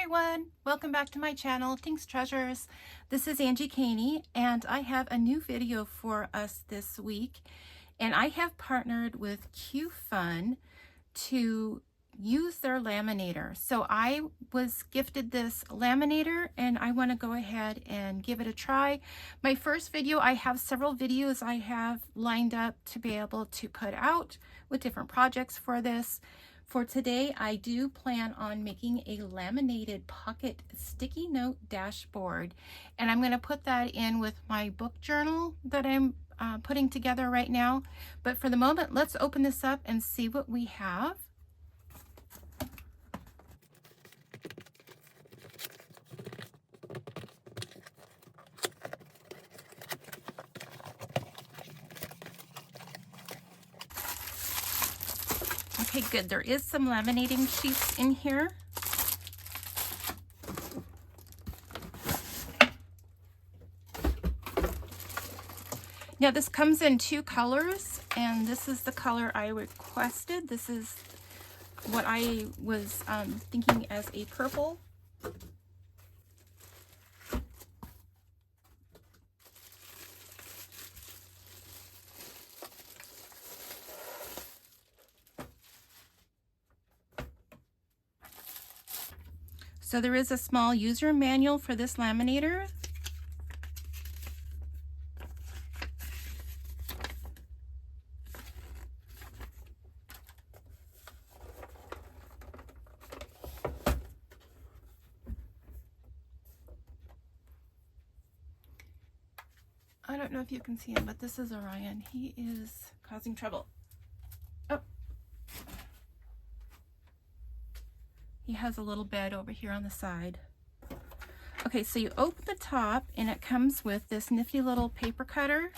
everyone, welcome back to my channel, Thanks Treasures. This is Angie Caney, and I have a new video for us this week, and I have partnered with QFUN to use their laminator. So I was gifted this laminator and I want to go ahead and give it a try. My first video, I have several videos I have lined up to be able to put out with different projects for this. For today, I do plan on making a laminated pocket sticky note dashboard, and I'm going to put that in with my book journal that I'm putting together right now. But for the moment, let's open this up and see what we have. Okay, good. There is some laminating sheets in here. Now this comes in two colors, and this is the color I requested. This is what I was thinking as a purple. So there is a small user manual for this laminator. I don't know if you can see him, but this is Orion. He is causing trouble. Oh. He has a little bed over here on the side. Okay, so you open the top and it comes with this nifty little paper cutter.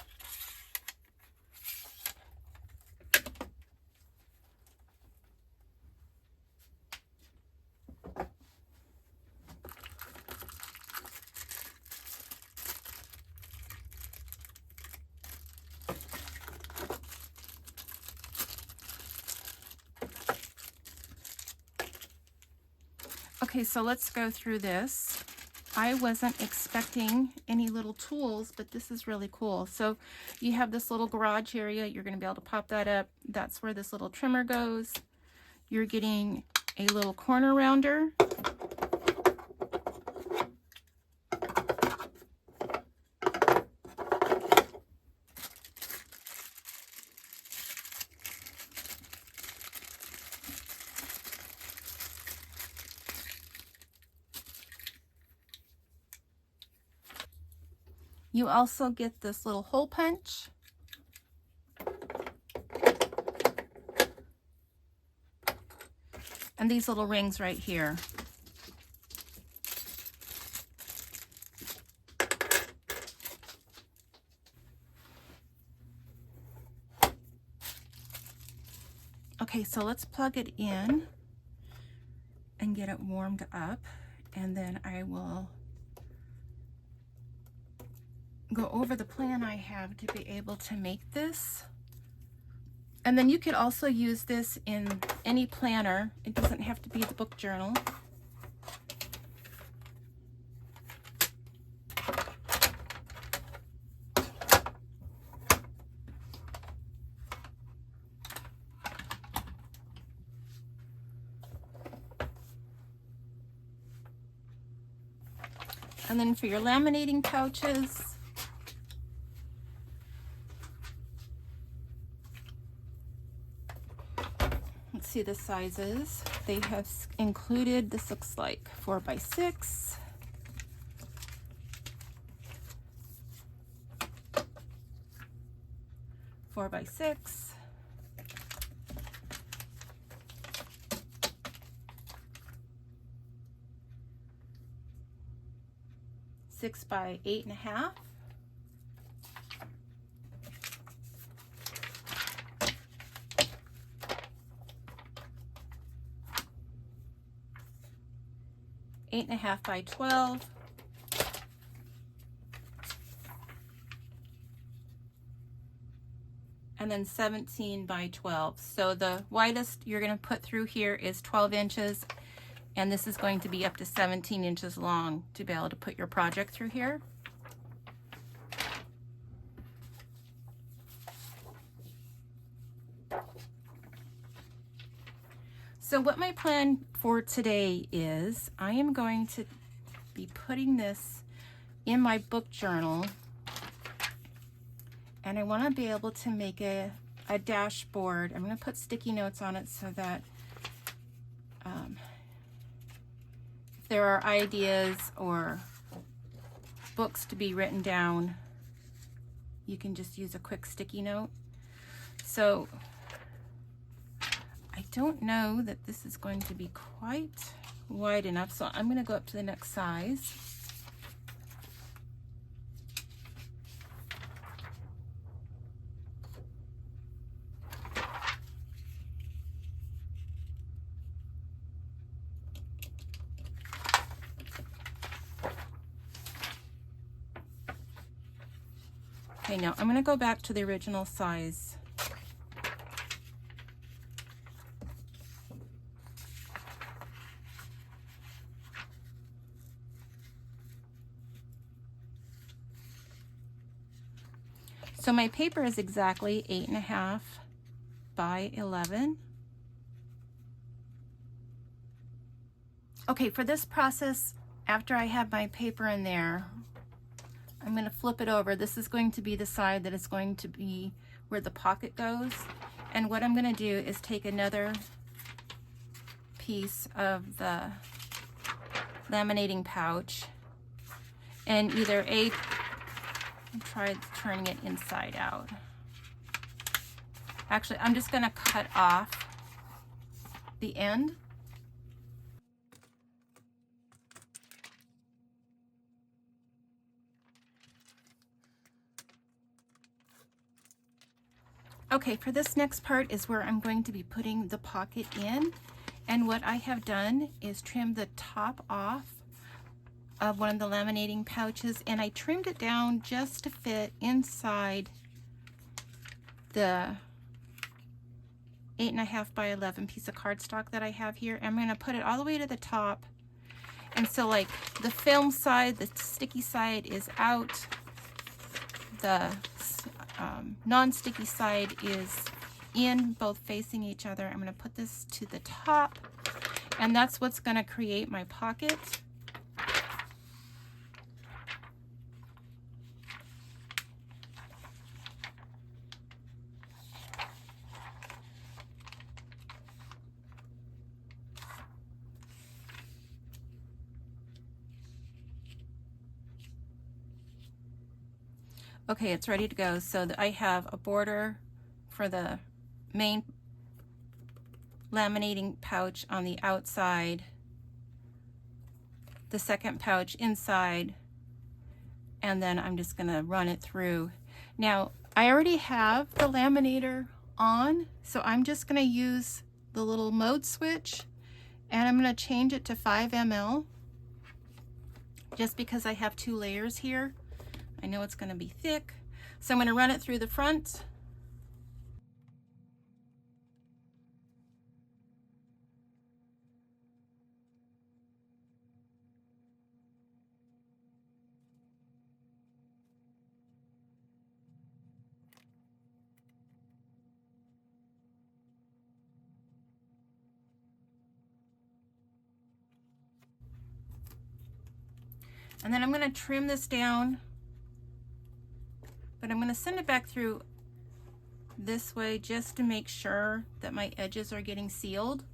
Okay, so let's go through this. I wasn't expecting any little tools, but this is really cool. So you have this little garage area. You're going to be able to pop that up. That's where this little trimmer goes. You're getting a little corner rounder. You also get this little hole punch. And these little rings right here. Okay, so let's plug it in and get it warmed up, and then I will go over the plan I have to be able to make this. And then you could also use this in any planner. It doesn't have to be the book journal. And then for your laminating pouches, let's see the sizes. They have included, this looks like 4x6. Four by 6. Six by 8.5. Eight and a half by 12. And then 17 by 12. So the widest you're going to put through here is 12 inches, And this is going to be up to 17 inches long to be able to put your project through here. So what my plan for today is, I am going to be putting this in my book journal, and I want to be able to make a dashboard. I'm going to put sticky notes on it so that if there are ideas or books to be written down, you can just use a quick sticky note. So I don't know that this is going to be quite wide enough, so I'm going to go up to the next size. Okay, now I'm going to go back to the original size. So my paper is exactly 8.5 by 11. Okay, for this process, after I have my paper in there, I'm going to flip it over. This is going to be the side that is going to be where the pocket goes. And what I'm going to do is take another piece of the laminating pouch and either try turning it inside out. Actually, I'm just going to cut off the end. Okay, for this next part is where I'm going to be putting the pocket in. And what I have done is trim the top off of one of the laminating pouches, and I trimmed it down just to fit inside the 8.5 by 11 piece of cardstock that I have here. I'm going to put it all the way to the top, and so like the film side, the sticky side is out, the non-sticky side is in, both facing each other. I'm going to put this to the top, and that's what's going to create my pocket. Okay, it's ready to go. So I have a border for the main laminating pouch on the outside, the second pouch inside, and then I'm just going to run it through. Now, I already have the laminator on, so I'm just going to use the little mode switch, and I'm going to change it to 5 ml, just because I have 2 layers here. I know it's going to be thick, so I'm going to run it through the front. And then I'm going to trim this down, but I'm going to send it back through this way just to make sure that my edges are getting sealed.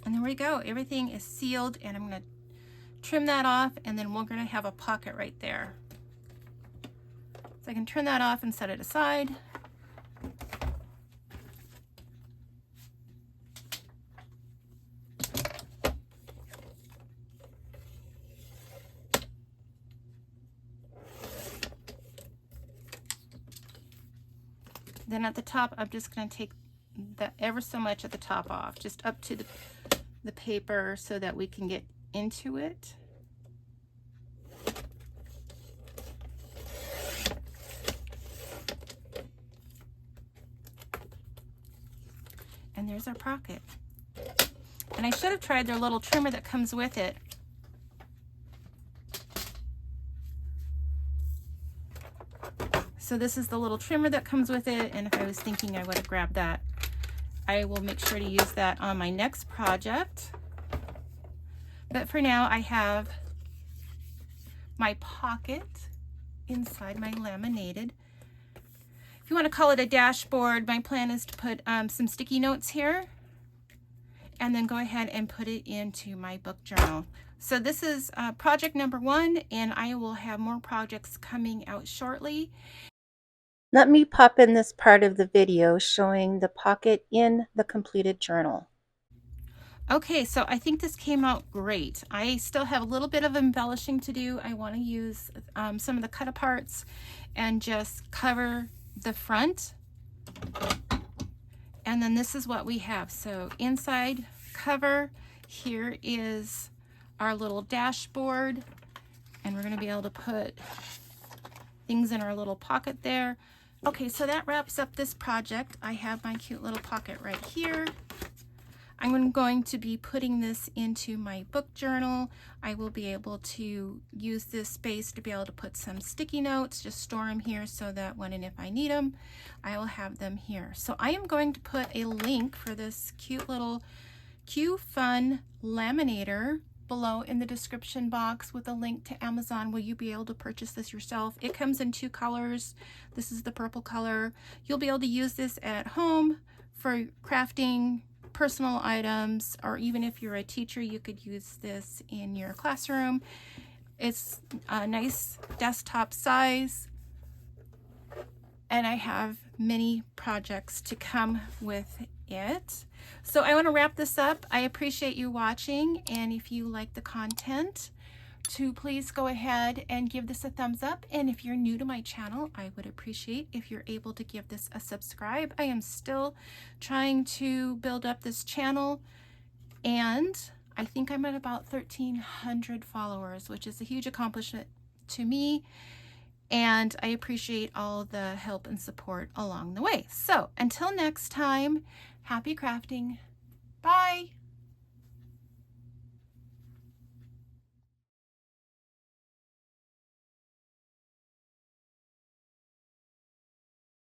And there we go. Everything is sealed, and I'm going to trim that off, and then we're going to have a pocket right there. So I can turn that off and set it aside. Then at the top, I'm just going to take the ever so much at the top off, just up to the paper so that we can get into it. And there's our pocket. And I should have tried their little trimmer that comes with it. So this is the little trimmer that comes with it, and if I was thinking I would have grabbed that. I will make sure to use that on my next project. But for now, I have my pocket inside my laminated. If you want to call it a dashboard, my plan is to put some sticky notes here and then go ahead and put it into my book journal. So this is project number 1, and I will have more projects coming out shortly. Let me pop in this part of the video showing the pocket in the completed journal. Okay, so I think this came out great. I still have a little bit of embellishing to do. I want to use some of the cut aparts and just cover the front. And then this is what we have. So inside cover, here is our little dashboard, and we're going to be able to put things in our little pocket there. Okay, so that wraps up this project. I have my cute little pocket right here. I'm going to be putting this into my book journal. I will be able to use this space to be able to put some sticky notes, just store them here so that when and if I need them, I will have them here. So I am going to put a link for this cute little QFUN Laminator below in the description box with a link to Amazon. Will you be able to purchase this yourself? It comes in 2 colors. This is the purple color. You'll be able to use this at home for crafting personal items, or even if you're a teacher, you could use this in your classroom. It's a nice desktop size, and I have many projects to come with it. So I want to wrap this up. I appreciate you watching, and if you like the content, to please go ahead and give this a thumbs up. And if you're new to my channel, I would appreciate if you're able to give this a subscribe. I am still trying to build up this channel, and I think I'm at about 1,300 followers, which is a huge accomplishment to me. And I appreciate all the help and support along the way. So until next time, happy crafting. Bye.